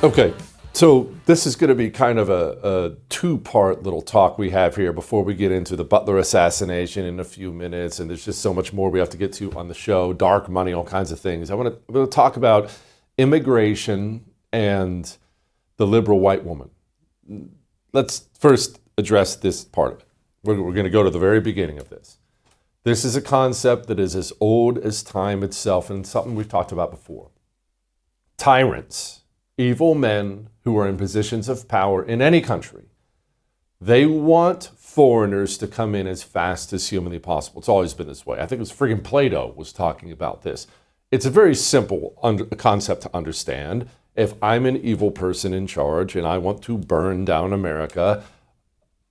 Okay, so this is going to be kind of a two-part little talk we have here before we get into the Butler assassination in a few minutes, and there's just so much more we have to get to on the show, dark money, all kinds of things. I'm going to talk about immigration and the liberal white woman. Let's first address this part of it. We're going to go to the very beginning of this. This is a concept that is as old as time itself, and something we've talked about before. Tyrants, evil men who are in positions of power in any country, they want foreigners to come in as fast as humanly possible. It's always been this way. I think it was friggin' Plato was talking about this. It's a very simple concept to understand. If I'm an evil person in charge and I want to burn down America,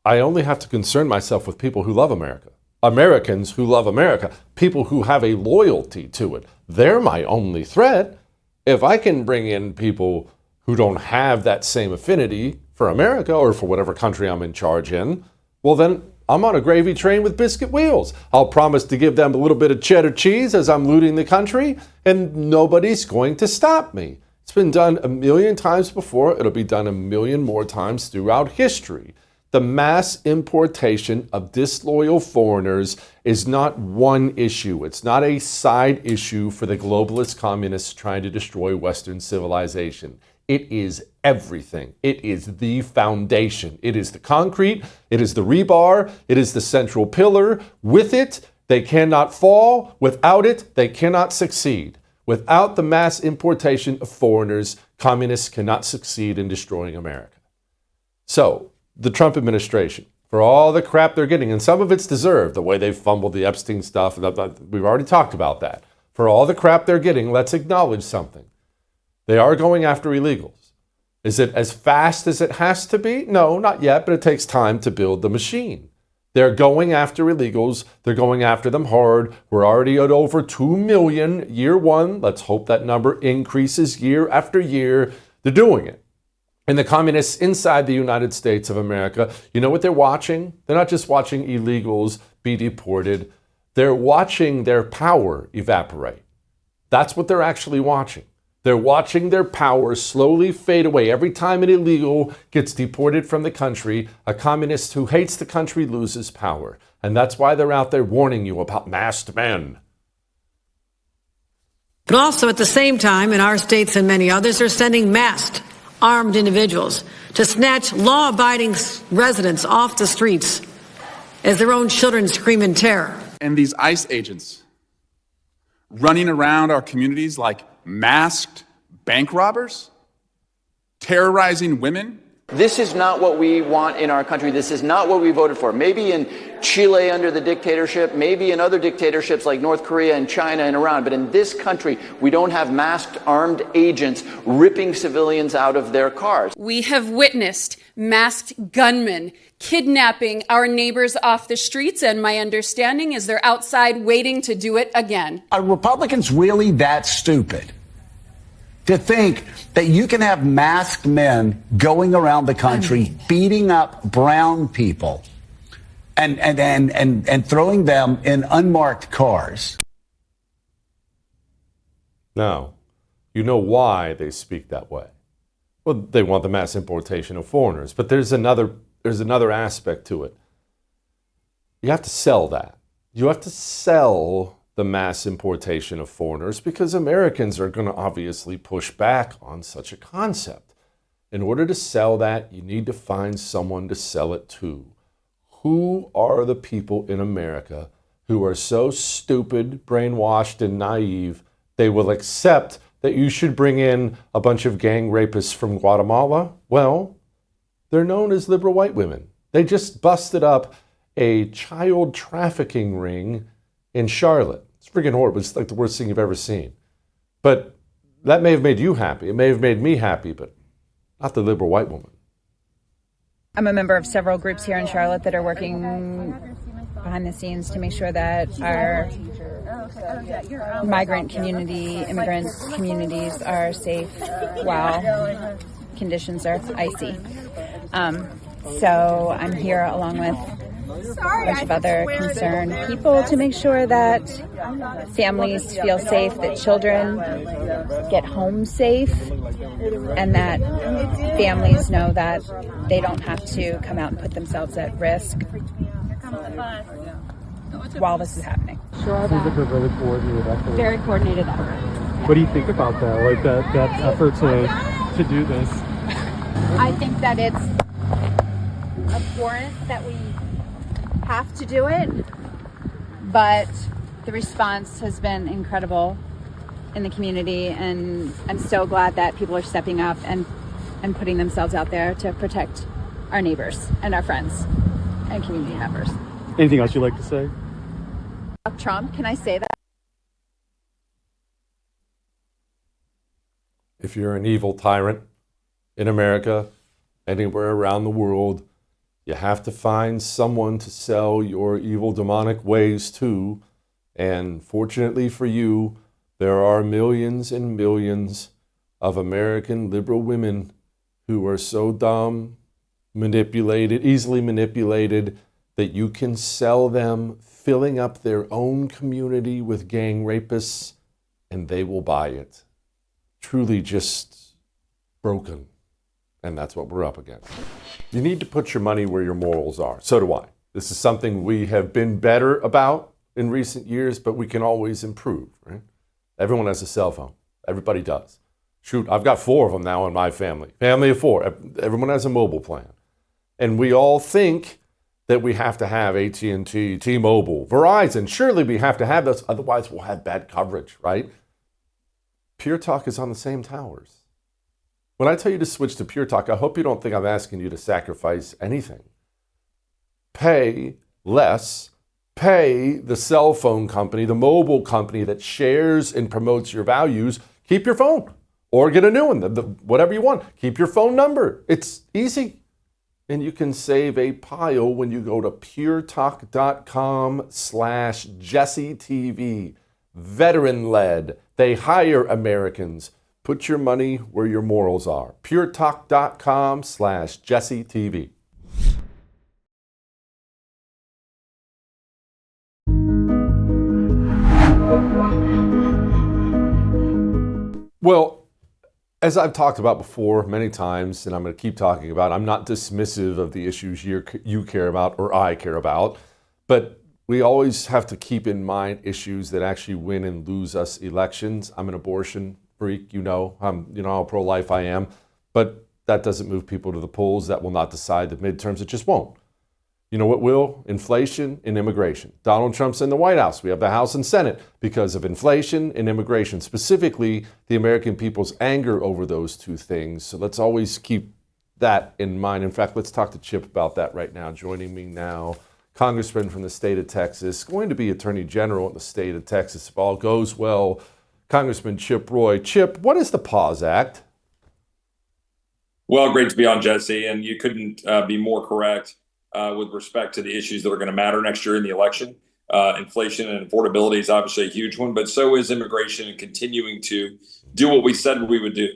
I only have to concern myself with people who love America. Americans who love America, people who have a loyalty to it. They're my only threat. If I can bring in people who don't have that same affinity for America or for whatever country I'm in charge in, well then I'm on a gravy train with biscuit wheels. I'll promise to give them a little bit of cheddar cheese as I'm looting the country, and nobody's going to stop me. It's been done a million times before. It'll be done a million more times throughout history. The mass importation of disloyal foreigners is not one issue. It's not a side issue for the globalist communists trying to destroy Western civilization. It is everything. It is the foundation. It is the concrete. It is the rebar. It is the central pillar. With it, they cannot fall. Without it, they cannot succeed. Without the mass importation of foreigners, communists cannot succeed in destroying America. So, the Trump administration, for all the crap they're getting, and some of it's deserved, the way they've fumbled the Epstein stuff, we've already talked about that. For all the crap they're getting, let's acknowledge something. They are going after illegals. Is it as fast as it has to be? No, not yet, but it takes time to build the machine. They're going after illegals. They're going after them hard. We're already at over 2 million year one. Let's hope that number increases year after year. They're doing it. And the communists inside the United States of America, you know what they're watching? They're not just watching illegals be deported. They're watching their power evaporate. That's what they're actually watching. They're watching their power slowly fade away. Every time an illegal gets deported from the country, a communist who hates the country loses power. And that's why they're out there warning you about masked men. But also at the same time, in our states and many others, they're sending masked, armed individuals to snatch law-abiding residents off the streets as their own children scream in terror. And these ICE agents running around our communities like masked bank robbers, terrorizing women. This is not what we want in our country. This is not what we voted for. Maybe in Chile under the dictatorship, maybe in other dictatorships like North Korea and China and Iran. But in this country, we don't have masked armed agents ripping civilians out of their cars. We have witnessed masked gunmen kidnapping our neighbors off the streets, and my understanding is they're outside waiting to do it again. Are Republicans really that stupid to think that you can have masked men going around the country beating up brown people and throwing them in unmarked cars? Now, you know why they speak that way. Well, they want the mass importation of foreigners, but there's another aspect to it. You have to sell that. You have to sell the mass importation of foreigners because Americans are going to obviously push back on such a concept. In order to sell that, you need to find someone to sell it to. Who are the people in America who are so stupid, brainwashed, and naive they will accept that you should bring in a bunch of gang rapists from Guatemala? Well, they're known as liberal white women. They just busted up a child trafficking ring in Charlotte. It's freaking horrible. It's like the worst thing you've ever seen. But that may have made you happy. It may have made me happy, but not the liberal white woman. I'm a member of several groups here in Charlotte that are working behind the scenes to make sure that our migrant community, immigrant communities are safe while conditions are icy. So I'm here along with bunch of other concerned people to make sure that families feel safe, that children get home safe, and that families know that they don't have to come out and put themselves at risk while this is happening. Seems like a really coordinated effort. Very coordinated effort. What do you think about that? Like that effort to do this? I think that it's abhorrent that we have to do it, but the response has been incredible in the community, and I'm so glad that people are stepping up and putting themselves out there to protect our neighbors and our friends and community members. Anything else you'd like to say? Trump, can I say that? If you're an evil tyrant in America, anywhere around the world, you have to find someone to sell your evil demonic ways to. And fortunately for you, there are millions and millions of American liberal women who are so dumb, easily manipulated, that you can sell them, filling up their own community with gang rapists, and they will buy it. Truly just broken. And that's what we're up against. You need to put your money where your morals are. So do I. This is something we have been better about in recent years, but we can always improve, right? Everyone has a cell phone. Everybody does. Shoot, I've got 4 of them now in my family. Family of 4. Everyone has a mobile plan. And we all think that we have to have AT&T, T-Mobile, Verizon. Surely we have to have those, otherwise we'll have bad coverage, right? Pure Talk is on the same towers. When I tell you to switch to Pure Talk, I hope you don't think I'm asking you to sacrifice anything. Pay less. Pay the cell phone company, the mobile company that shares and promotes your values. Keep your phone or get a new one, whatever you want. Keep your phone number. It's easy. And you can save a pile when you go to puretalk.com/JesseTV. Veteran-led. They hire Americans. Put your money where your morals are. puretalk.com/JesseTV. Well, as I've talked about before many times, and I'm going to keep talking about, I'm not dismissive of the issues you care about or I care about, but we always have to keep in mind issues that actually win and lose us elections. I'm an abortion freak, you know how pro-life I am, but that doesn't move people to the polls. That will not decide the midterms. It just won't. You know what will? Inflation and immigration. Donald Trump's in the White House. We have the House and Senate because of inflation and immigration, specifically the American people's anger over those two things. So let's always keep that in mind. In fact, let's talk to Chip about that right now. Joining me now, Congressman from the state of Texas, going to be Attorney General in the state of Texas if all goes well, Congressman Chip Roy. Chip, what is the PAUSE Act? Well, great to be on, Jesse, and you couldn't be more correct with respect to the issues that are going to matter next year in the election. Inflation and affordability is obviously a huge one, but so is immigration and continuing to do what we said we would do.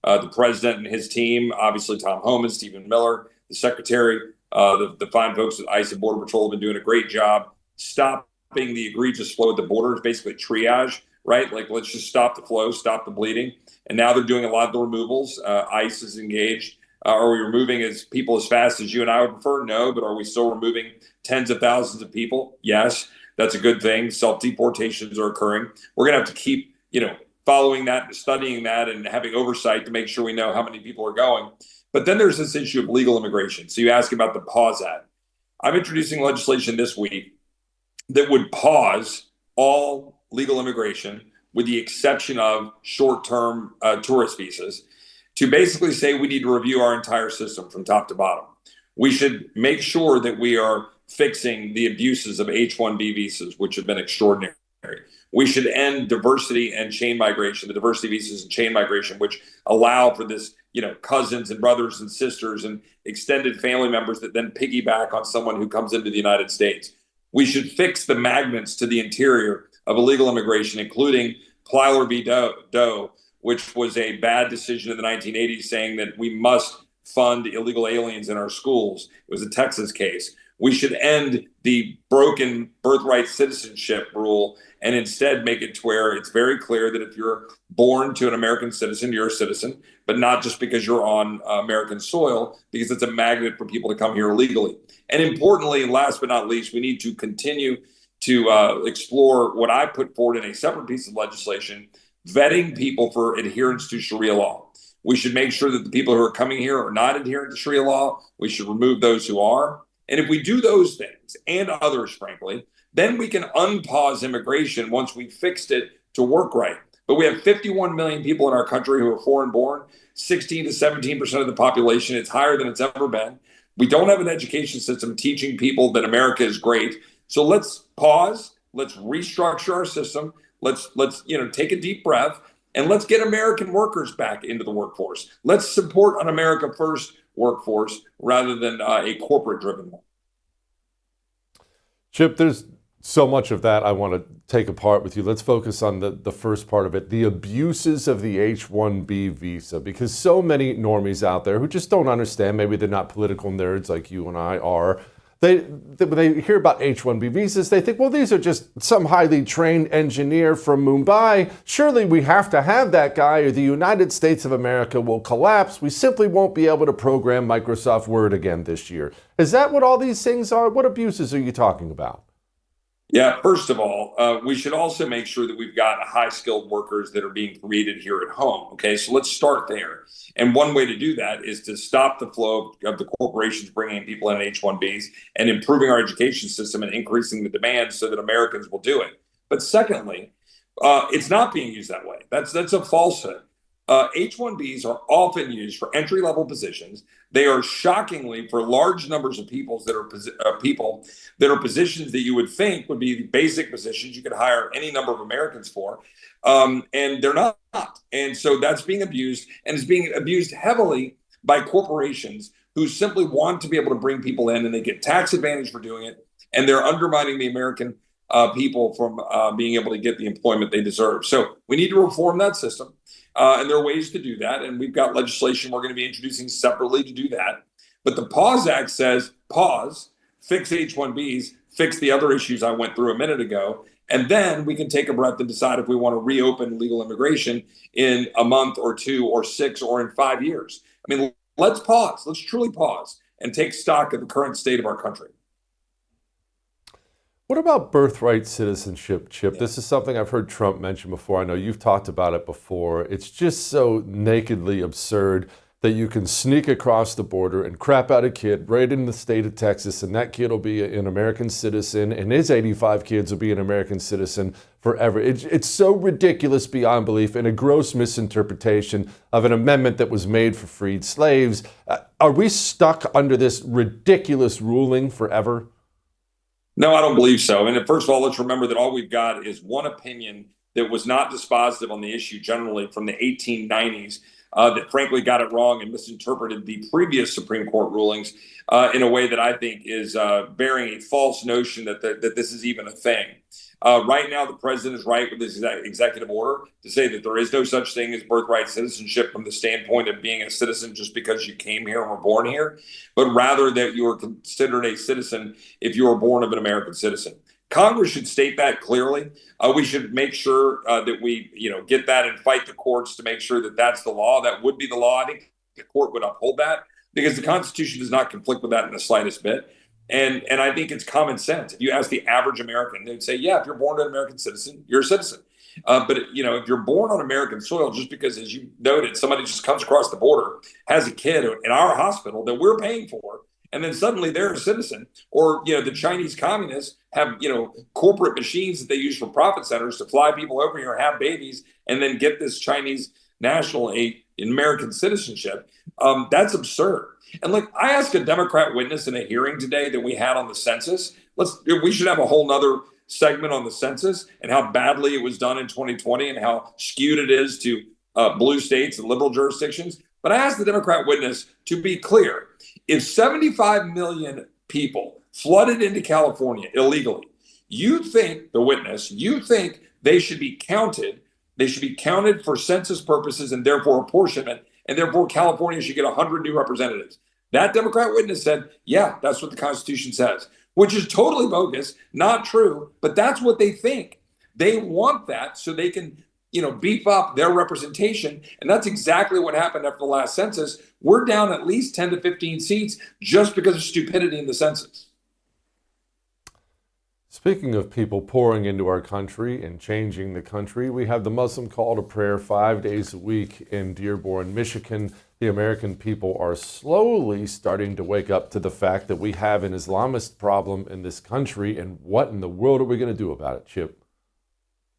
The president and his team, obviously Tom Homan, Stephen Miller, the secretary, the fine folks at ICE and Border Patrol have been doing a great job stopping the egregious flow at the border. It's basically triage, right? Like, let's just stop the flow, stop the bleeding. And now they're doing a lot of the removals. ICE is engaged. Are we removing people as fast as you and I would prefer? No, but are we still removing tens of thousands of people? Yes, that's a good thing. Self-deportations are occurring. We're going to have to keep, following that, studying that, and having oversight to make sure we know how many people are going. But then there's this issue of legal immigration. So you ask about the PAUSE Act. I'm introducing legislation this week that would pause all legal immigration with the exception of short-term tourist visas, to basically say we need to review our entire system from top to bottom. We should make sure that we are fixing the abuses of H-1B visas, which have been extraordinary. We should end diversity and chain migration, the diversity visas and chain migration, which allow for this, cousins and brothers and sisters and extended family members that then piggyback on someone who comes into the United States. We should fix the magnets to the interior of illegal immigration, including Plyler v. Doe, which was a bad decision in the 1980s saying that we must fund illegal aliens in our schools. It was a Texas case. We should end the broken birthright citizenship rule and instead make it to where it's very clear that if you're born to an American citizen, you're a citizen, but not just because you're on American soil, because it's a magnet for people to come here illegally. And importantly, and last but not least, we need to continue to explore what I put forward in a separate piece of legislation, vetting people for adherence to Sharia law. We should make sure that the people who are coming here are not adherent to Sharia law. We should remove those who are. And if we do those things and others, frankly, then we can unpause immigration once we fixed it to work right. But we have 51 million people in our country who are foreign born, 16 to 17% of the population. It's higher than it's ever been. We don't have an education system teaching people that America is great. So let's pause. Let's restructure our system. Let's take a deep breath. And let's get American workers back into the workforce. Let's support an America First workforce rather than a corporate-driven one. Chip, there's so much of that I want to take apart with you. Let's focus on the first part of it, the abuses of the H-1B visa, because so many normies out there who just don't understand, maybe they're not political nerds like you and I are, when they hear about H-1B visas, they think, well, these are just some highly trained engineer from Mumbai. Surely we have to have that guy or the United States of America will collapse. We simply won't be able to program Microsoft Word again this year. Is that what all these things are? What abuses are you talking about? Yeah, first of all, we should also make sure that we've got high-skilled workers that are being created here at home. Okay, so let's start there. And one way to do that is to stop the flow of the corporations bringing people in H-1Bs and improving our education system and increasing the demand so that Americans will do it. But secondly, it's not being used that way. That's a falsehood. H-1Bs are often used for entry-level positions. They are shockingly for large numbers of people that are positions that you would think would be the basic positions you could hire any number of Americans for, and they're not. And so that's being abused, and it's being abused heavily by corporations who simply want to be able to bring people in, and they get tax advantage for doing it, and they're undermining the American people from being able to get the employment they deserve. So we need to reform that system. And there are ways to do that. And we've got legislation we're going to be introducing separately to do that. But the PAUSE Act says, pause, fix H-1Bs, fix the other issues I went through a minute ago. And then we can take a breath and decide if we want to reopen legal immigration in a month or 2 or 6 or in 5 years. I mean, let's pause. Let's truly pause and take stock of the current state of our country. What about birthright citizenship, Chip? Yeah. This is something I've heard Trump mention before. I know you've talked about it before. It's just so nakedly absurd that you can sneak across the border and crap out a kid right in the state of Texas, and that kid will be an American citizen, and his 85 kids will be an American citizen forever. It's so ridiculous beyond belief, and a gross misinterpretation of an amendment that was made for freed slaves. Are we stuck under this ridiculous ruling forever? No, I don't believe so. And first of all, let's remember that all we've got is one opinion that was not dispositive on the issue generally from the 1890s that frankly got it wrong and misinterpreted the previous Supreme Court rulings in a way that I think is bearing a false notion that this is even a thing. Right now, the president is right with this executive order to say that there is no such thing as birthright citizenship from the standpoint of being a citizen just because you came here and were born here, but rather that you are considered a citizen if you are born of an American citizen. Congress should state that clearly. We should make sure that we, get that and fight the courts to make sure that that's the law. That would be the law. I think the court would uphold that because the Constitution does not conflict with that in the slightest bit. And I think it's common sense. If you ask the average American, they'd say, yeah, if you're born an American citizen, you're a citizen. But if you're born on American soil, just because, as you noted, somebody just comes across the border, has a kid in our hospital that we're paying for, and then suddenly they're a citizen, or, the Chinese communists have, corporate machines that they use for profit centers to fly people over here, have babies, and then get this Chinese national in American citizenship. That's absurd. And look, I asked a Democrat witness in a hearing today that we had on the census. We should have a whole nother segment on the census and how badly it was done in 2020 and how skewed it is to blue states and liberal jurisdictions. But I asked the Democrat witness to be clear. If 75 million people flooded into California illegally, you think they should be counted for census purposes and therefore apportionment, and therefore California should get 100 new representatives. That Democrat witness said, yeah, that's what the Constitution says, which is totally bogus, not true, but that's what they think. They want that so they can, beef up their representation. And that's exactly what happened after the last census. We're down at least 10 to 15 seats just because of stupidity in the census. Speaking of people pouring into our country and changing the country, we have the Muslim call to prayer 5 days a week in Dearborn, Michigan. The American people are slowly starting to wake up to the fact that we have an Islamist problem in this country, and what in the world are we going to do about it, Chip?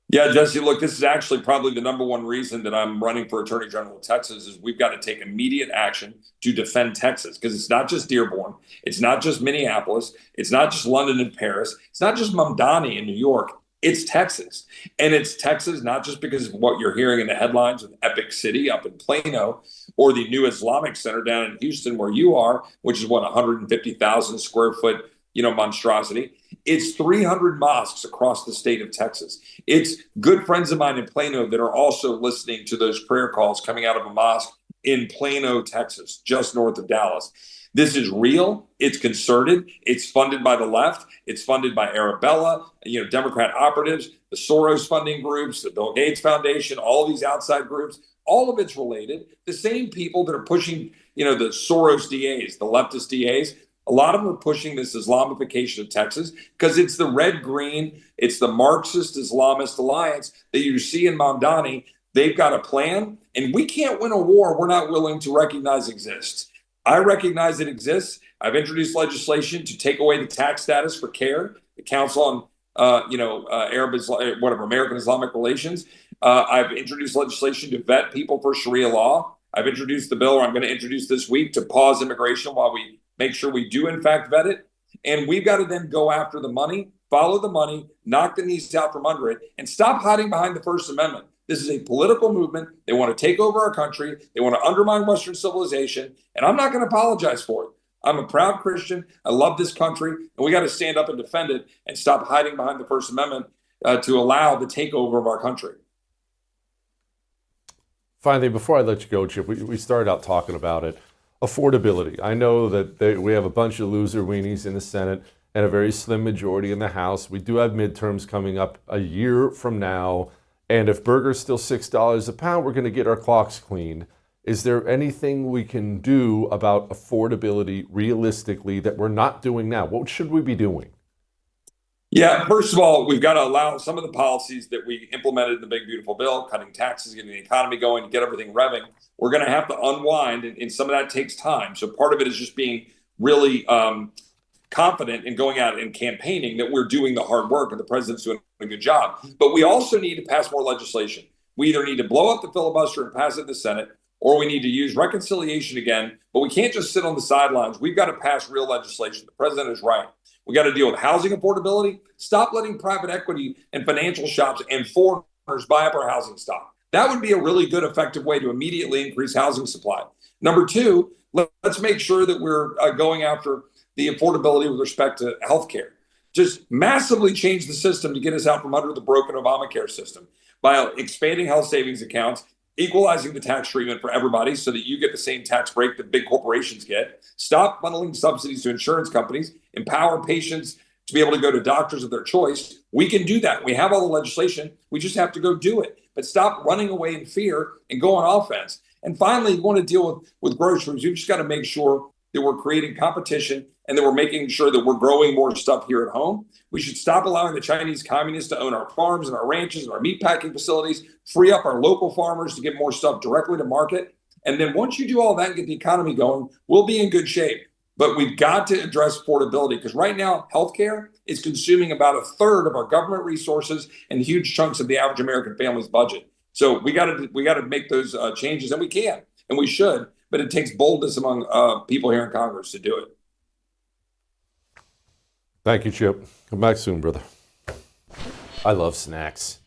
Yeah, Jesse, look, this is actually probably the number one reason that I'm running for Attorney General of Texas is we've got to take immediate action to defend Texas, because it's not just Dearborn. It's not just Minneapolis. It's not just London and Paris. It's not just Mamdani in New York. It's Texas. And it's Texas not just because of what you're hearing in the headlines with Epic City up in Plano or the new Islamic Center down in Houston where you are, which is 150,000 square foot monstrosity. It's 300 mosques across the state of Texas. It's good friends of mine in Plano that are also listening to those prayer calls coming out of a mosque in Plano, Texas, just north of Dallas. This is real. It's concerted. It's funded by the left. It's funded by Arabella, Democrat operatives, the Soros funding groups, the Bill Gates Foundation, all these outside groups. All of it's related. The same people that are pushing, the Soros DAs, the leftist DAs, a lot of them are pushing this Islamification of Texas because it's the red-green, it's the Marxist Islamist alliance that you see in Mamdani. They've got a plan, and we can't win a war we're not willing to recognize exists. I recognize it exists. I've introduced legislation to take away the tax status for CARE, the Council on American Islamic Relations. I've introduced legislation to vet people for Sharia law. I've introduced the bill, or I'm going to introduce this week, to pause immigration while we make sure we do in fact vet it. And we've got to then go after the money, follow the money, knock the knees out from under it, and stop hiding behind the First Amendment. This is a political movement. They want to take over our country. They want to undermine Western civilization. And I'm not going to apologize for it. I'm a proud Christian. I love this country. And we got to stand up and defend it and stop hiding behind the First Amendment to allow the takeover of our country. Finally, before I let you go, Chip, we started out talking about it. Affordability. I know that we have a bunch of loser weenies in the Senate and a very slim majority in the House. We do have midterms coming up a year from now. And if burger's still $6 a pound, we're going to get our clocks clean. Is there anything we can do about affordability realistically that we're not doing now? What should we be doing? Yeah, first of all, we've got to allow some of the policies that we implemented in the big, beautiful bill, cutting taxes, getting the economy going, get everything revving. We're going to have to unwind, and some of that takes time. So part of it is just being really confident in going out and campaigning that we're doing the hard work and the president's doing a good job. But we also need to pass more legislation. We either need to blow up the filibuster and pass it in the Senate, or we need to use reconciliation again. But we can't just sit on the sidelines. We've got to pass real legislation. The president is right. We got to deal with housing affordability. Stop letting private equity and financial shops and foreigners buy up our housing stock. That would be a really good, effective way to immediately increase housing supply. Number two, let's make sure that we're going after the affordability with respect to healthcare. Just massively change the system to get us out from under the broken Obamacare system by expanding health savings accounts, equalizing the tax treatment for everybody so that you get the same tax break that big corporations get. Stop funneling subsidies to insurance companies. Empower patients to be able to go to doctors of their choice. We can do that. We have all the legislation. We just have to go do it. But stop running away in fear and go on offense. And finally, you want to deal with groceries. You've just got to make sure that we're creating competition and that we're making sure that we're growing more stuff here at home. We should stop allowing the Chinese communists to own our farms and our ranches and our meatpacking facilities, free up our local farmers to get more stuff directly to market. And then once you do all that and get the economy going, we'll be in good shape. But we've got to address affordability because right now, healthcare is consuming about a third of our government resources and huge chunks of the average American family's budget. So we got to make those changes, and we can, and we should. But it takes boldness among people here in Congress to do it. Thank you, Chip. Come back soon, brother. I love snacks.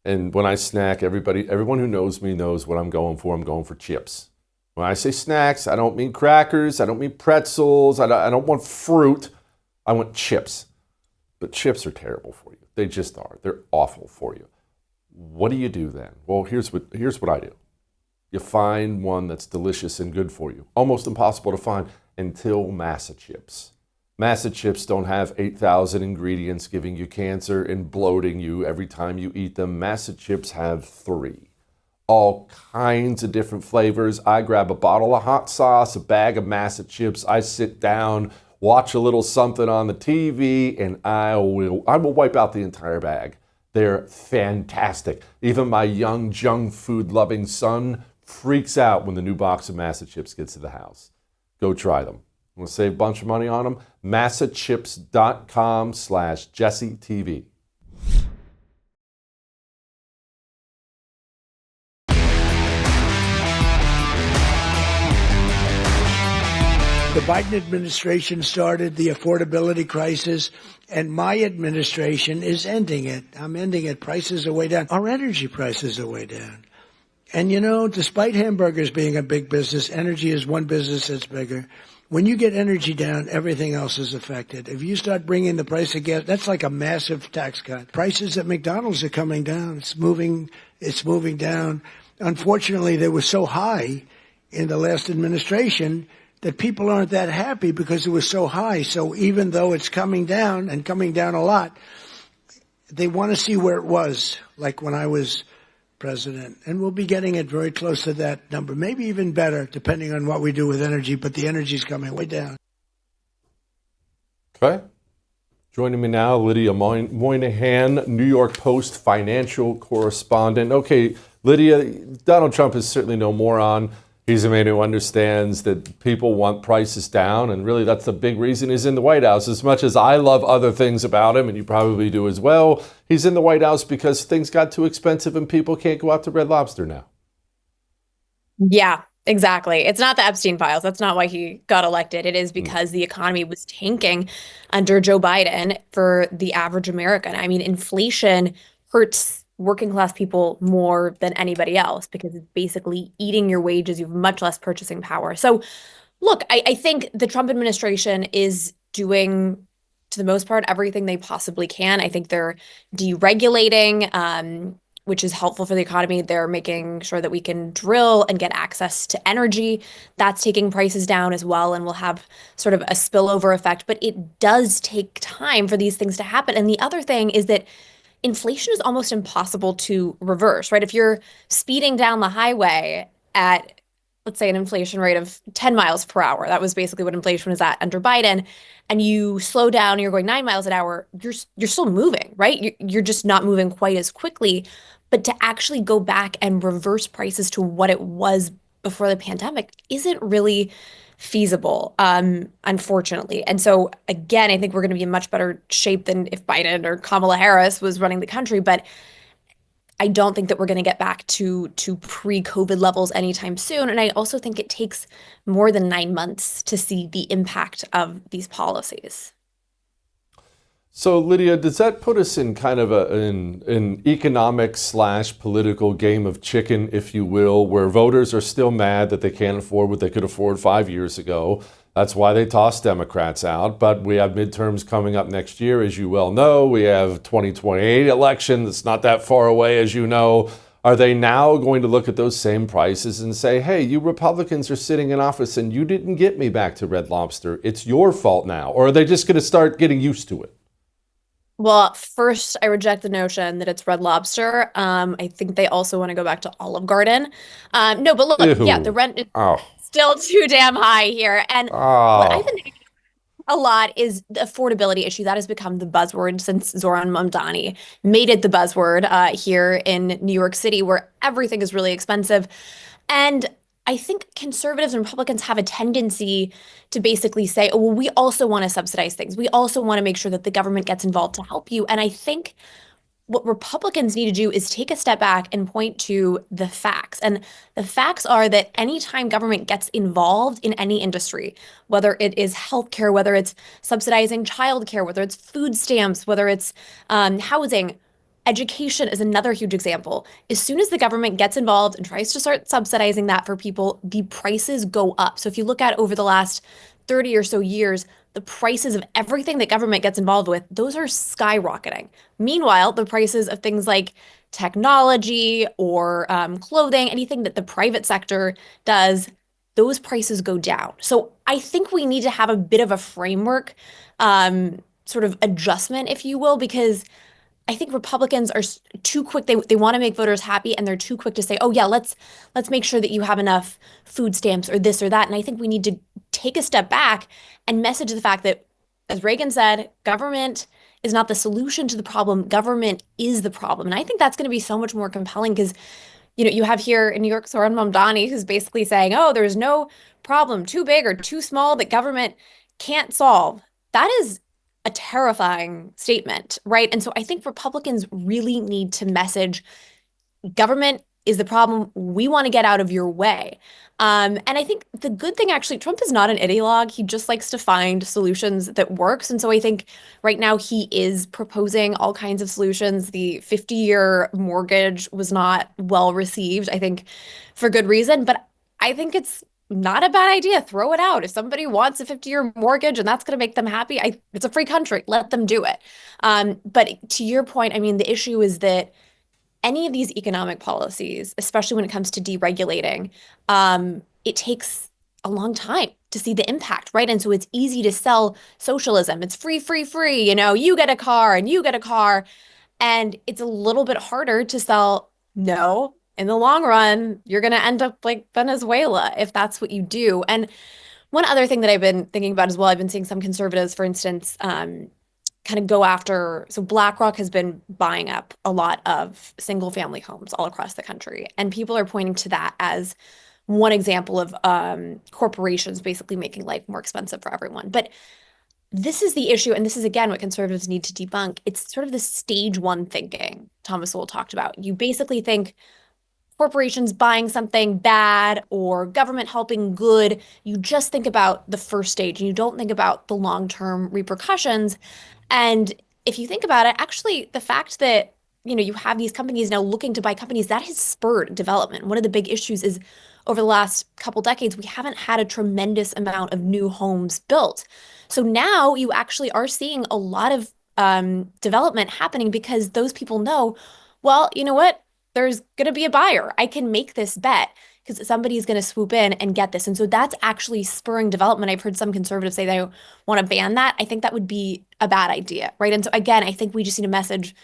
And when I snack, everyone who knows me knows what I'm going for. I'm going for chips. When I say snacks, I don't mean crackers. I don't mean pretzels. I don't want fruit. I want chips. But chips are terrible for you. They just are. They're awful for you. What do you do then? Well, here's what I do. You find one that's delicious and good for you. Almost impossible to find. until Massa chips. Massa chips don't have 8,000 ingredients giving you cancer and bloating you every time you eat them. Massa chips have 3. All kinds of different flavors. I grab a bottle of hot sauce, a bag of Massa chips. I sit down, watch a little something on the TV, and I will wipe out the entire bag. They're fantastic. Even my young junk food loving son freaks out when the new box of Massa chips gets to the house. Go try them. Want to save a bunch of money on them? massachips.com/JesseTV. The Biden administration started the affordability crisis, and my administration is ending it. I'm ending it. Prices are way down. Our energy prices are way down. And you know, despite hamburgers being a big business, energy is one business that's bigger. When you get energy down, everything else is affected. If you start bringing the price of gas, that's like a massive tax cut. Prices at McDonald's are coming down. It's moving down. Unfortunately, they were so high in the last administration that people aren't that happy because it was so high. So even though it's coming down and coming down a lot, they want to see where it was, like when I was president. And we'll be getting it very close to that number, maybe even better, depending on what we do with energy. But the energy's coming way down. Okay. Joining me now, Lydia Moynihan, New York Post financial correspondent. Okay, Lydia, Donald Trump is certainly no moron. He's a man who understands that people want prices down, and really that's the big reason he's in the White House. As much as I love other things about him, and you probably do as well, he's in the White House because things got too expensive and people can't go out to Red Lobster now. Yeah, exactly. It's not the Epstein files. That's not why he got elected. It is because the economy was tanking under Joe Biden for the average American. I mean, inflation hurts working class people more than anybody else because it's basically eating your wages. You have much less purchasing power. So look, I think the Trump administration is doing, to the most part, everything they possibly can. I think they're deregulating, which is helpful for the economy. They're making sure that we can drill and get access to energy. That's taking prices down as well and will have sort of a spillover effect. But it does take time for these things to happen. And the other thing is that inflation is almost impossible to reverse, right? If you're speeding down the highway at, let's say, an inflation rate of 10 miles per hour, that was basically what inflation was at under Biden, and you slow down and you're going 9 miles an hour, you're still moving, right? You're just not moving quite as quickly. But to actually go back and reverse prices to what it was before the pandemic isn't really feasible, unfortunately. And so, again, I think we're going to be in much better shape than if Biden or Kamala Harris was running the country. But I don't think that we're going to get back to pre-COVID levels anytime soon. And I also think it takes more than 9 months to see the impact of these policies. So, Lydia, does that put us in kind of an economic/political game of chicken, if you will, where voters are still mad that they can't afford what they could afford 5 years ago? That's why they tossed Democrats out. But we have midterms coming up next year, as you well know. We have 2028 election that's not that far away, as you know. Are they now going to look at those same prices and say, hey, you Republicans are sitting in office and you didn't get me back to Red Lobster. It's your fault now. Or are they just going to start getting used to it? Well, first, I reject the notion that it's Red Lobster. I think they also want to go back to Olive Garden. No, but look, yeah, the rent is still too damn high here. And what I've been thinking a lot is the affordability issue. That has become the buzzword since Zoran Mamdani made it the buzzword here in New York City, where everything is really expensive. And I think conservatives and Republicans have a tendency to basically say, oh, well, we also want to subsidize things. We also want to make sure that the government gets involved to help you. And I think what Republicans need to do is take a step back and point to the facts. And the facts are that anytime government gets involved in any industry, whether it is healthcare, whether it's subsidizing childcare, whether it's food stamps, whether it's housing, education is another huge example. As soon as the government gets involved and tries to start subsidizing that for people, the prices go up. So if you look at over the last 30 or so years, the prices of everything that government gets involved with, those are skyrocketing. Meanwhile, the prices of things like technology or clothing, anything that the private sector does, those prices go down. So I think we need to have a bit of a framework, sort of adjustment, if you will, because I think Republicans are too quick. They want to make voters happy, and they're too quick to say, "Oh yeah, let's make sure that you have enough food stamps or this or that." And I think we need to take a step back and message the fact that, as Reagan said, government is not the solution to the problem. Government is the problem. And I think that's going to be so much more compelling because, you have here in New York, Zohran Mamdani, who's basically saying, "Oh, there's no problem too big or too small that government can't solve." That is a terrifying statement, right? And so I think Republicans really need to message government is the problem. We want to get out of your way. And I think the good thing, actually, Trump is not an ideologue. He just likes to find solutions that works. And so I think right now he is proposing all kinds of solutions. The 50-year mortgage was not well received, I think, for good reason. But I think it's not a bad idea. Throw it out. If somebody wants a 50-year mortgage and that's going to make them happy, it's a free country. Let them do it. But to your point, I mean, the issue is that any of these economic policies, especially when it comes to deregulating, it takes a long time to see the impact, right? And so it's easy to sell socialism. It's free, free, free. You get a car and you get a car. And it's a little bit harder to sell, no, in the long run, you're going to end up like Venezuela if that's what you do. And one other thing that I've been thinking about as well, I've been seeing some conservatives, for instance, kind of go after. So BlackRock has been buying up a lot of single family homes all across the country. And people are pointing to that as one example of corporations basically making life more expensive for everyone. But this is the issue. And this is, again, what conservatives need to debunk. It's sort of the stage one thinking Thomas Sowell talked about. You basically think corporations buying something bad or government helping good. You just think about the first stage and you don't think about the long-term repercussions. And if you think about it, actually, the fact that, you have these companies now looking to buy companies, that has spurred development. One of the big issues is over the last couple decades, we haven't had a tremendous amount of new homes built. So now you actually are seeing a lot of development happening because those people know, well, you know what? There's going to be a buyer. I can make this bet because somebody's going to swoop in and get this. And so that's actually spurring development. I've heard some conservatives say they want to ban that. I think that would be a bad idea, right? And so again, I think we just need to message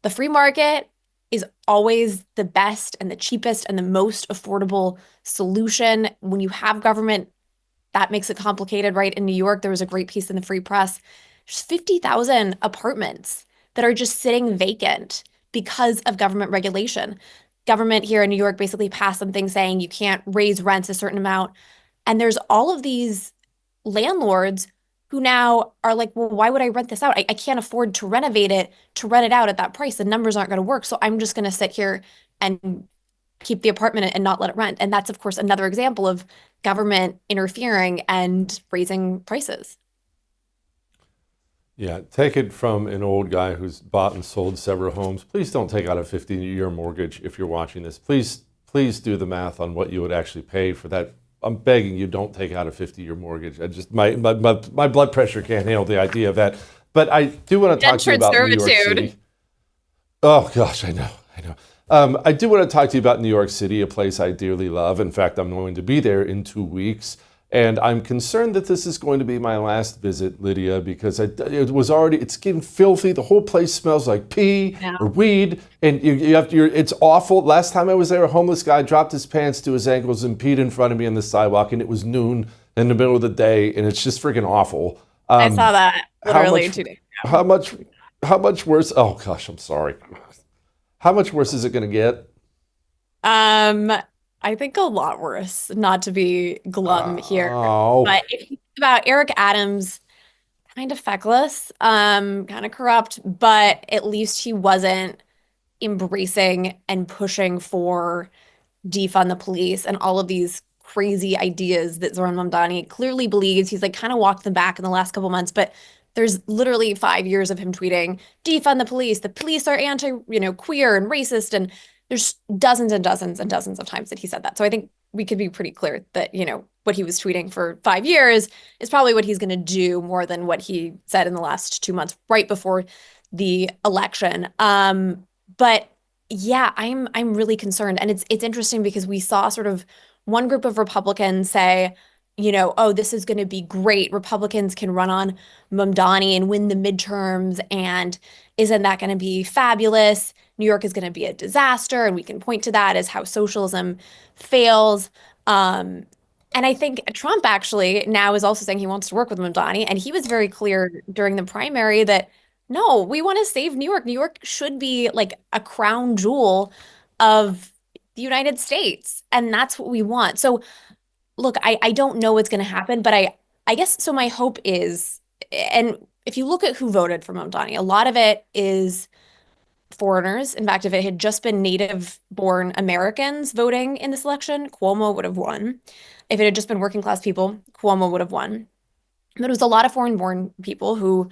the free market is always the best and the cheapest and the most affordable solution. When you have government, that makes it complicated, right? In New York, there was a great piece in the Free Press. There's 50,000 apartments that are just sitting vacant because of government regulation. Government here in New York basically passed something saying you can't raise rents a certain amount. And there's all of these landlords who now are like, well, why would I rent this out? I can't afford to renovate it, to rent it out at that price. The numbers aren't going to work. So I'm just going to sit here and keep the apartment and not let it rent. And that's, of course, another example of government interfering and raising prices. Yeah, take it from an old guy who's bought and sold several homes. Please don't take out a 50-year mortgage if you're watching this. Please do the math on what you would actually pay for that. I'm begging you, don't take out a 50-year mortgage. I just my blood pressure can't handle the idea of that. But I do want to talk to you about New York City. Oh gosh, I know. I do want to talk to you about New York City, a place I dearly love. In fact, I'm going to be there in 2 weeks. And I'm concerned that this is going to be my last visit, Lydia, because it's getting filthy. The whole place smells like pee or weed, and it's awful. Last time I was there, a homeless guy dropped his pants to his ankles and peed in front of me on the sidewalk, and it was noon in the middle of the day, and it's just freaking awful. I saw that literally 2 days ago. How much worse? Oh gosh, I'm sorry. How much worse is it going to get? I think a lot worse, not to be glum here. Oh. But if you think about Eric Adams, kind of feckless, kind of corrupt, but at least he wasn't embracing and pushing for defund the police and all of these crazy ideas that Zohran Mamdani clearly believes. He's like kind of walked them back in the last couple months, but there's literally 5 years of him tweeting, defund the police are queer and racist, and there's dozens and dozens and dozens of times that he said that. So I think we could be pretty clear that, what he was tweeting for 5 years is probably what he's going to do more than what he said in the last 2 months right before the election. But yeah, I'm really concerned. And it's interesting because we saw sort of one group of Republicans say, oh, this is going to be great. Republicans can run on Mamdani and win the midterms. And isn't that going to be fabulous? New York is going to be a disaster. And we can point to that as how socialism fails. And I think Trump actually now is also saying he wants to work with Mamdani. And he was very clear during the primary that no, we want to save New York. New York should be like a crown jewel of the United States. And that's what we want. So look, I don't know what's going to happen, but I guess so my hope is, and if you look at who voted for Mamdani, a lot of it is foreigners. In fact, if it had just been native-born Americans voting in this election, Cuomo would have won. If it had just been working class people, Cuomo would have won. But it was a lot of foreign-born people who,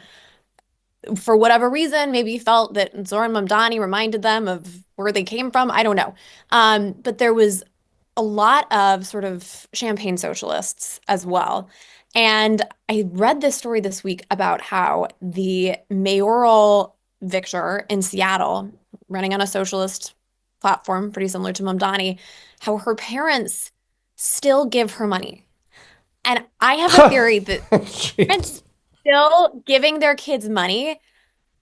for whatever reason, maybe felt that Zoran Mamdani reminded them of where they came from. I don't know. But there was a lot of sort of champagne socialists as well. And I read this story this week about how the mayoral victor in Seattle, running on a socialist platform, pretty similar to Mamdani, how her parents still give her money. And I have a theory that parents still giving their kids money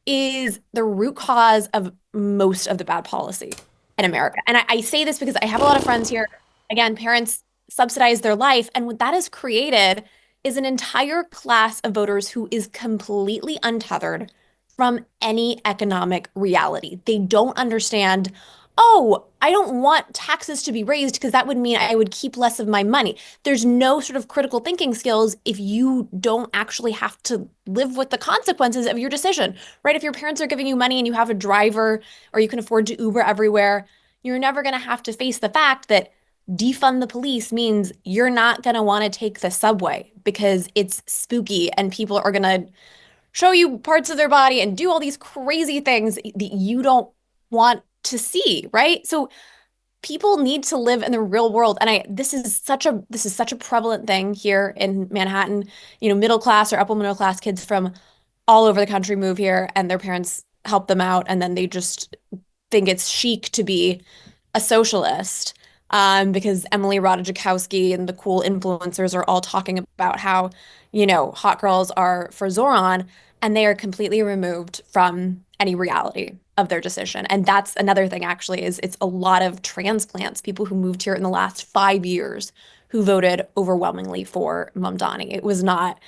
is the root cause of most of the bad policy in America. And I say this because I have a lot of friends here. Again, parents subsidize their life. And what that has created is an entire class of voters who is completely untethered from any economic reality. They don't understand, oh, I don't want taxes to be raised because that would mean I would keep less of my money. There's no sort of critical thinking skills if you don't actually have to live with the consequences of your decision, right? If your parents are giving you money and you have a driver or you can afford to Uber everywhere, you're never going to have to face the fact that defund the police means you're not going to want to take the subway because it's spooky and people are going to show you parts of their body and do all these crazy things that you don't want to see, right? So people need to live in the real world. And this is such a prevalent thing here in Manhattan. Middle class or upper middle class kids from all over the country move here and their parents help them out. And then they just think it's chic to be a socialist. Because Emily Ratajkowski and the cool influencers are all talking about how, hot girls are for Zoran, and they are completely removed from any reality of their decision. And that's another thing, actually, is it's a lot of transplants, people who moved here in the last 5 years who voted overwhelmingly for Mamdani. It was not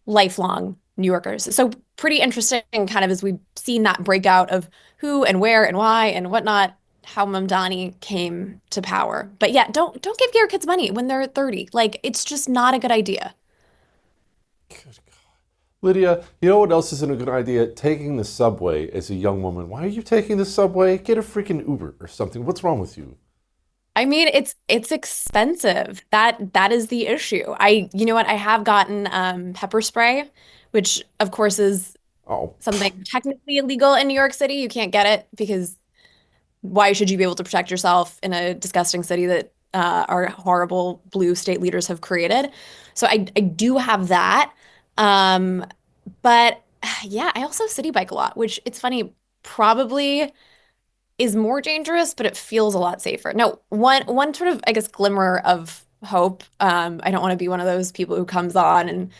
lifelong New Yorkers. So pretty interesting, kind of as we've seen that breakout of who and where and why and whatnot, how Mamdani came to power. But yeah, don't give your kids money when they're 30. Like, it's just not a good idea. Good God. Lydia, you know what else isn't a good idea? Taking the subway as a young woman. Why are you taking the subway? Get a freaking Uber or something. What's wrong with you? I mean, it's expensive. That is the issue. You know what? I have gotten pepper spray, which of course is something technically illegal in New York City. You can't get it because why should you be able to protect yourself in a disgusting city that our horrible blue state leaders have created? So I do have that. But yeah, I also city bike a lot, which it's funny, probably is more dangerous, but it feels a lot safer. No, one sort of, I guess, glimmer of hope. I don't want to be one of those people who comes on and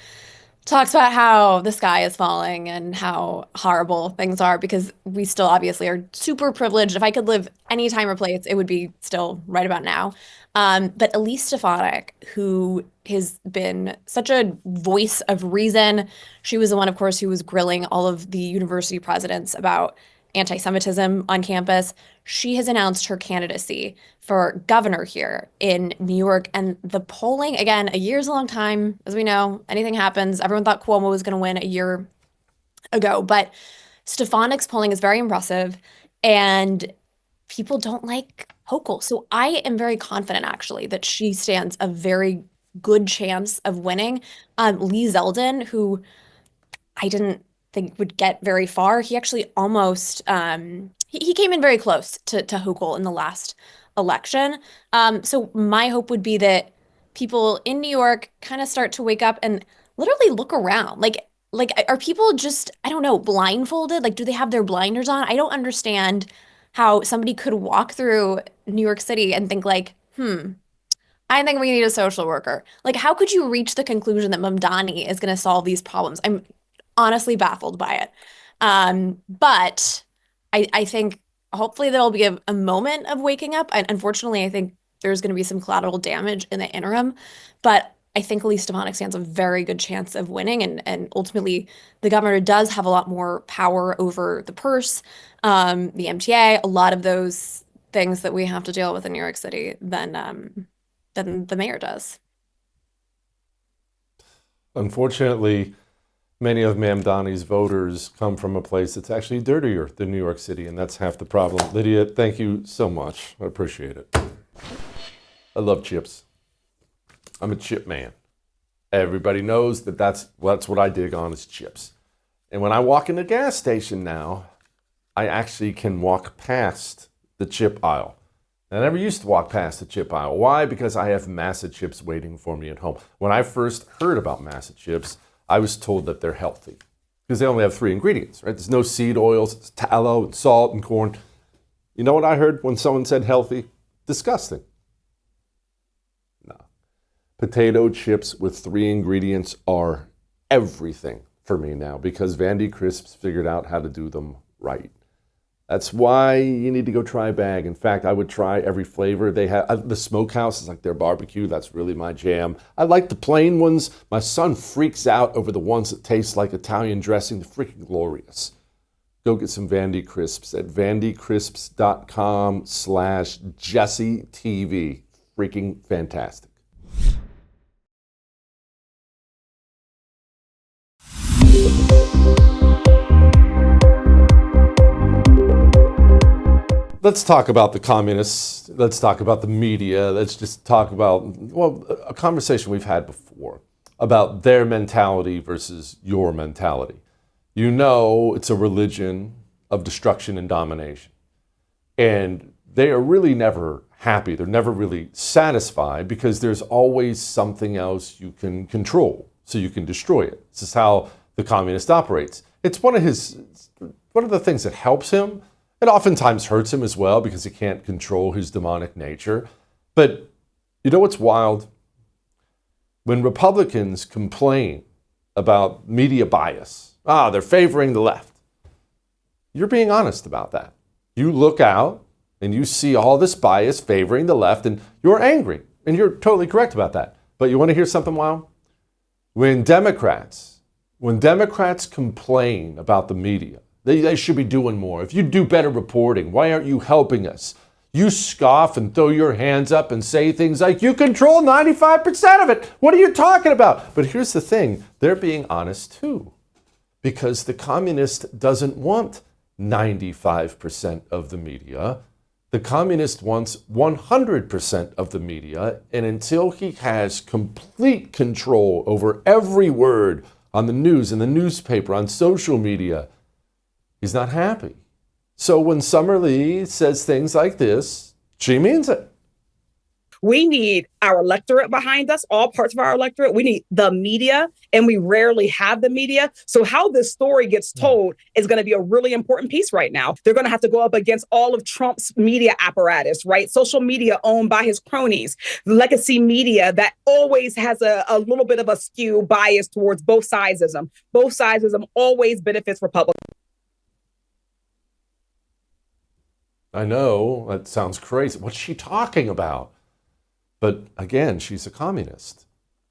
talks about how the sky is falling and how horrible things are, because we still obviously are super privileged. If I could live any time or place, it would be still right about now. But Elise Stefanik, who has been such a voice of reason, she was the one, of course, who was grilling all of the university presidents about anti-Semitism on campus. She has announced her candidacy for governor here in New York. And the polling, again, a year's a long time, as we know, anything happens. Everyone thought Cuomo was going to win a year ago, but Stefanik's polling is very impressive and people don't like Hochul. So I am very confident, actually, that she stands a very good chance of winning. Lee Zeldin, who I didn't think would get very far. He actually almost he came in very close to Hochul in the last election. So my hope would be that people in New York kind of start to wake up and literally look around. Like are people just, I don't know, blindfolded? Like, do they have their blinders on? I don't understand how somebody could walk through New York City and think like, I think we need a social worker. Like, how could you reach the conclusion that Mamdani is going to solve these problems? I'm honestly baffled by it. But I think hopefully there'll be a moment of waking up. And unfortunately, I think there's going to be some collateral damage in the interim. But I think Elise Stefanik stands a very good chance of winning. And ultimately, the governor does have a lot more power over the purse, the MTA, a lot of those things that we have to deal with in New York City than the mayor does. Unfortunately, many of Mamdani's voters come from a place that's actually dirtier than New York City, and that's half the problem. Lydia, thank you so much. I appreciate it. I love chips. I'm a chip man. Everybody knows that's what I dig on is chips. And when I walk in the gas station now, I actually can walk past the chip aisle. I never used to walk past the chip aisle. Why? Because I have Massa chips waiting for me at home. When I first heard about Massa chips, I was told that they're healthy because they only have 3 ingredients, right? There's no seed oils, it's tallow and salt and corn. You know what I heard when someone said healthy? Disgusting. No. Potato chips with 3 ingredients are everything for me now because Vandy Crisps figured out how to do them right. That's why you need to go try a bag. In fact, I would try every flavor. They have the Smokehouse is like their barbecue. That's really my jam. I like the plain ones. My son freaks out over the ones that taste like Italian dressing. They're freaking glorious. Go get some Vandy Crisps at vandycrisps.com/JesseTV. Freaking fantastic. Let's talk about the communists. Let's talk about the media. Let's just talk about, well, a conversation we've had before about their mentality versus your mentality. You know it's a religion of destruction and domination. And they are really never happy. They're never really satisfied because there's always something else you can control so you can destroy it. This is how the communist operates. It's one of the things that helps him. It oftentimes hurts him as well because he can't control his demonic nature. But you know what's wild? When Republicans complain about media bias, they're favoring the left. You're being honest about that. You look out and you see all this bias favoring the left and you're angry. And you're totally correct about that. But you want to hear something wild? When Democrats complain about the media, they should be doing more. If you do better reporting, why aren't you helping us? You scoff and throw your hands up and say things like, you control 95% of it. What are you talking about? But here's the thing. They're being honest too. Because the communist doesn't want 95% of the media. The communist wants 100% of the media. And until he has complete control over every word on the news, in the newspaper, on social media, he's not happy. So when Summer Lee says things like this, she means it. We need our electorate behind us, all parts of our electorate. We need the media, and we rarely have the media. So how this story gets told is going to be a really important piece right now. They're going to have to go up against all of Trump's media apparatus, right? Social media owned by his cronies, legacy media that always has a little bit of a skew bias towards both sidesism. Both sidesism always benefits Republicans. I know, that sounds crazy. What's she talking about? But again, she's a communist.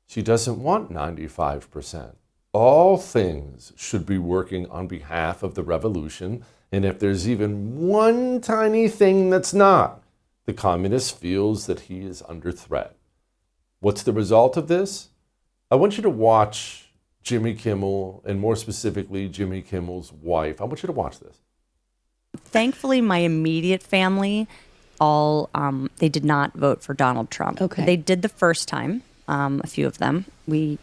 She doesn't want 95%. All things should be working on behalf of the revolution. And if there's even one tiny thing that's not, the communist feels that he is under threat. What's the result of this? I want you to watch Jimmy Kimmel, and more specifically, Jimmy Kimmel's wife. I want you to watch this. Thankfully, my immediate family, they did not vote for Donald Trump. Okay. They did the first time, a few of them. We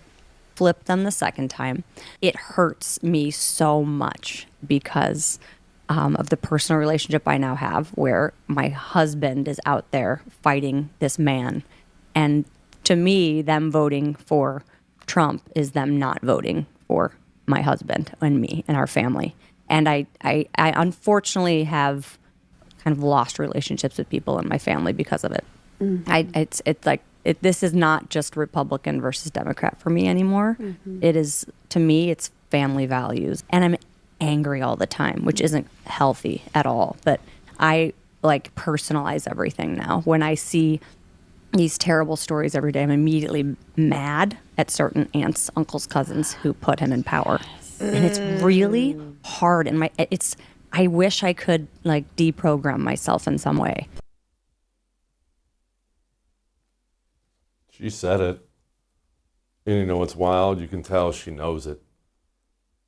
flipped them the second time. It hurts me so much because of the personal relationship I now have where my husband is out there fighting this man. And to me, them voting for Trump is them not voting for my husband and me and our family. And I unfortunately have kind of lost relationships with people in my family because of it. Mm-hmm. This is not just Republican versus Democrat for me anymore. It is, to me, it's family values. And I'm angry all the time, which isn't healthy at all. But I personalize everything now. When I see these terrible stories every day, I'm immediately mad at certain aunts, uncles, cousins who put him in power. And it's really hard. And I wish I could deprogram myself in some way. She said it. And you know what's wild? You can tell she knows it.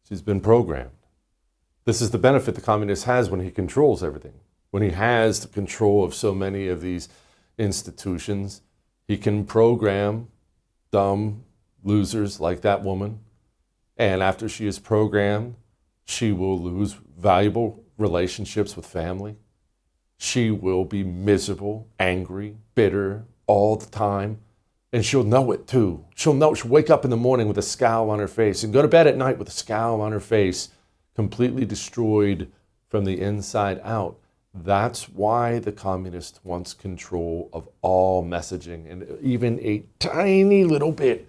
She's been programmed. This is the benefit the communist has when he controls everything. When he has the control of so many of these institutions, he can program dumb losers like that woman. And after she is programmed, she will lose valuable relationships with family. She will be miserable, angry, bitter all the time. And she'll know it too. She'll wake up in the morning with a scowl on her face and go to bed at night with a scowl on her face, completely destroyed from the inside out. That's why the communist wants control of all messaging. And even a tiny little bit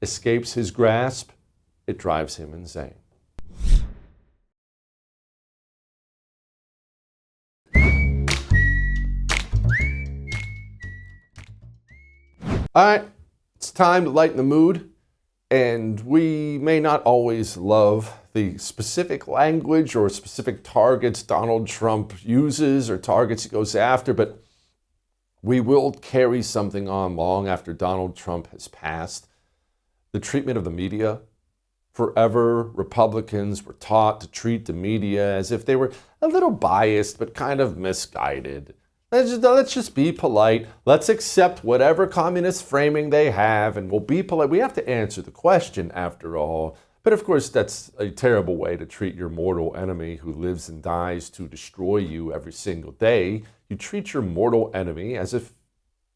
escapes his grasp, it drives him insane. All right, it's time to lighten the mood, and we may not always love the specific language or specific targets Donald Trump uses or targets he goes after, but we will carry something on long after Donald Trump has passed. The treatment of the media. Forever, Republicans were taught to treat the media as if they were a little biased but kind of misguided. Let's just be polite. Let's accept whatever communist framing they have, and we'll be polite. We have to answer the question, after all. But of course, that's a terrible way to treat your mortal enemy who lives and dies to destroy you every single day. You treat your mortal enemy as if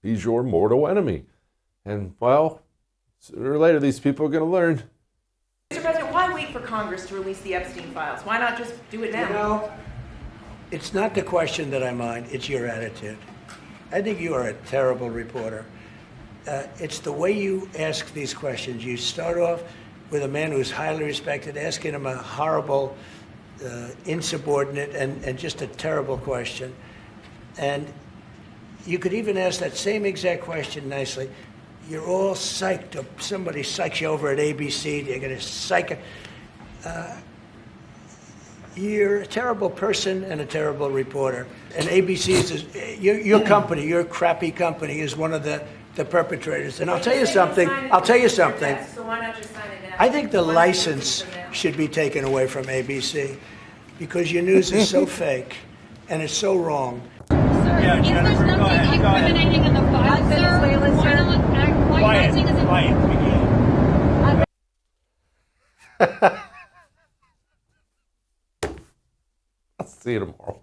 he's your mortal enemy. And, well, sooner or later, these people are going to learn. Mr. President, why wait for Congress to release the Epstein files? Why not just do it now? You know, it's not the question that I mind, it's your attitude. I think you are a terrible reporter. It's the way you ask these questions. You start off with a man who's highly respected, asking him a horrible, insubordinate, and just a terrible question. And you could even ask that same exact question nicely. You're all psyched up. Somebody psychs you over at ABC. You're going to psych it. You're a terrible person and a terrible reporter. And ABC is your company, your crappy company, is one of the perpetrators. And I'll tell you something. So why not just sign it now? I think the license should be taken away from ABC because your news is so fake and it's so wrong. Yeah, Jennifer, go ahead. Incriminating in the file, sir? I'll see you tomorrow.